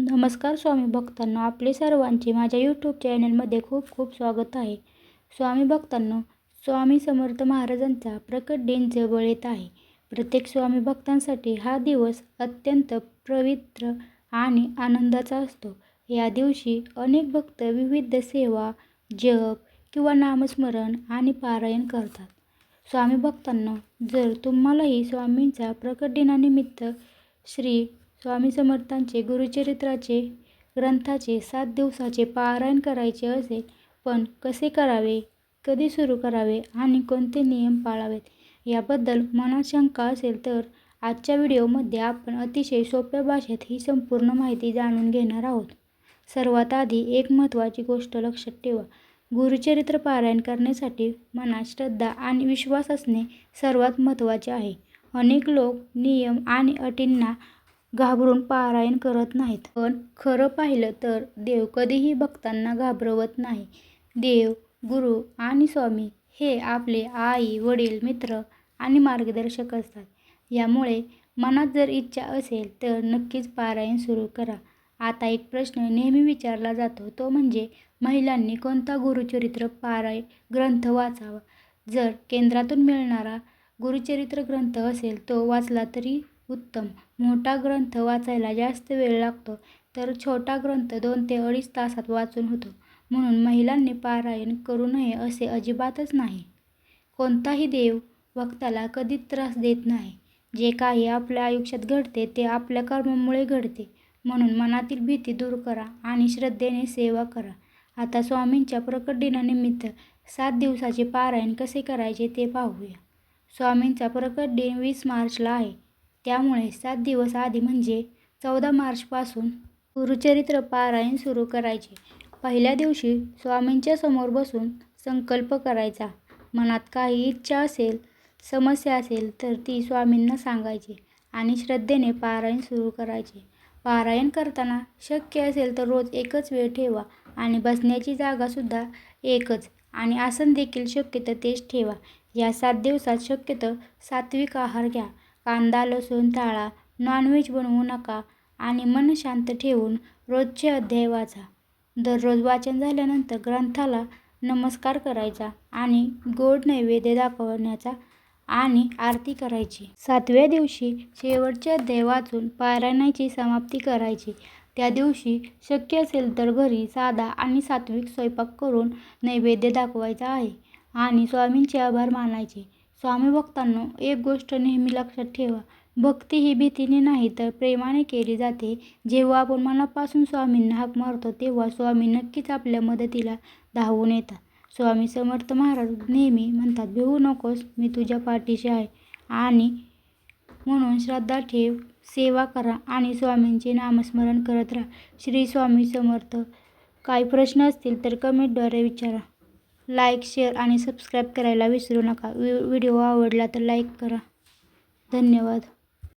नमस्कार स्वामी भक्तांनो, आपले सर्वांचे माझ्या यूट्यूब चॅनलमध्ये खूप खूप स्वागत आहे. स्वामी भक्तांनो, स्वामी समर्थ महाराजांचा प्रकट दिन जवळ येत आहे. प्रत्येक स्वामी भक्तांसाठी हा दिवस अत्यंत पवित्र आणि आनंदाचा असतो. या दिवशी अनेक भक्त विविध सेवा, जप किंवा नामस्मरण आणि पारायण करतात. स्वामी भक्तांनो, जर तुम्हालाही स्वामींच्या प्रकट दिनानिमित्त श्री स्वामी समर्थांचे गुरुचरित्राचे ग्रंथाचे 7 दिवसाचे पारायण करायचे असेल, पण कसे करावे, कधी सुरू करावे आणि कोणते नियम पाळावेत याबद्दल मनात शंका असेल तर आजच्या व्हिडिओमध्ये आपण अतिशय सोप्या भाषेत ही संपूर्ण माहिती जाणून घेणार आहोत. सर्वात आधी एक महत्त्वाची गोष्ट लक्षात ठेवा. गुरुचरित्र पारायण करण्यासाठी मनात श्रद्धा आणि विश्वास असणे सर्वात महत्त्वाचे आहे. अनेक लोक नियम आणि अटींना घाबरून पारायण करत नाहीत. पण खरं पाहिलं तर देव कधीही भक्तांना घाबरवत नाही. देव, गुरु आणि स्वामी हे आपले आई, वडील, मित्र आणि मार्गदर्शक असतात. यामुळे मनात जर इच्छा असेल तर नक्कीच पारायण सुरू करा. आता एक प्रश्न नेहमी विचारला जातो, तो म्हणजे महिलांनी कोणता गुरुचरित्र पारायण ग्रंथ वाचावा. जर केंद्रातून मिळणारा गुरुचरित्र ग्रंथ असेल तो वाचला तरी उत्तम. मोठा ग्रंथ वाचायला जास्त वेळ लागतो, तर छोटा ग्रंथ 2 ते 2.5 तासात वाचून होतो. म्हणून महिलांनी पारायण करू नये असे अजिबातच नाही. कोणताही देव भक्ताला कधीच त्रास देत नाही. जे काही आपल्या आयुष्यात घडते ते आपल्या कर्मामुळे घडते. म्हणून मनातील भीती दूर करा आणि श्रद्धेने सेवा करा. आता स्वामींच्या प्रकट दिनानिमित्त 7 दिवसाचे पारायण कसे करायचे ते पाहूया. स्वामींचा प्रकट दिन 20 मार्चला आहे. त्यामुळे 7 दिवस आधी म्हणजे 14 मार्चपासून गुरुचरित्र पारायण सुरू करायचे. पहिल्या दिवशी स्वामींच्या समोर बसून संकल्प करायचा. मनात काही इच्छा असेल, समस्या असेल तर ती स्वामींना सांगायची आणि श्रद्धेने पारायण सुरू करायचे. पारायण करताना शक्य असेल तर रोज एकच वेळ ठेवा आणि बसण्याची जागासुद्धा एकच आणि आसन देखील शक्यतो तेच ठेवा. या 7 दिवसात शक्यतो सात्विक आहार घ्या. कांदा, लसूण टाळा. नॉनव्हेज बनवू नका आणि मन शांत ठेवून रोजचे अध्याय वाचा. दररोज वाचन झाल्यानंतर ग्रंथाला नमस्कार करायचा आणि गोड नैवेद्य दाखवण्याचा आणि आरती करायची. 7व्या दिवशी शेवटचे अध्याय वाचून पारायणाची समाप्ती करायची. त्या दिवशी शक्य असेल तर घरी साधा आणि सात्विक स्वयंपाक करून नैवेद्य दाखवायचा आहे आणि स्वामींचे आभार मानायचे. स्वामी भक्तांनो, एक गोष्ट नेहमी लक्षात ठेवा. भक्ती ही भीतीने नाही तर प्रेमाने केली जाते. जेव्हा आपण मनापासून स्वामींना हाक मारतो तेव्हा स्वामी नक्कीच आपल्या मदतीला धावून येतात. स्वामी समर्थ महाराज नेहमी म्हणतात, भिवू नकोस, मी तुझ्या पाठीशी आहे. आणि म्हणून श्रद्धा ठेव, सेवा करा आणि स्वामींचे नामस्मरण करत राहा. श्री स्वामी समर्थ. काही प्रश्न असतील तर कमेंटद्वारे विचारा. लाईक, शेअर आणि सबस्क्राईब करायला विसरू नका. व्हिडिओ आवडला तर लाईक करा. धन्यवाद.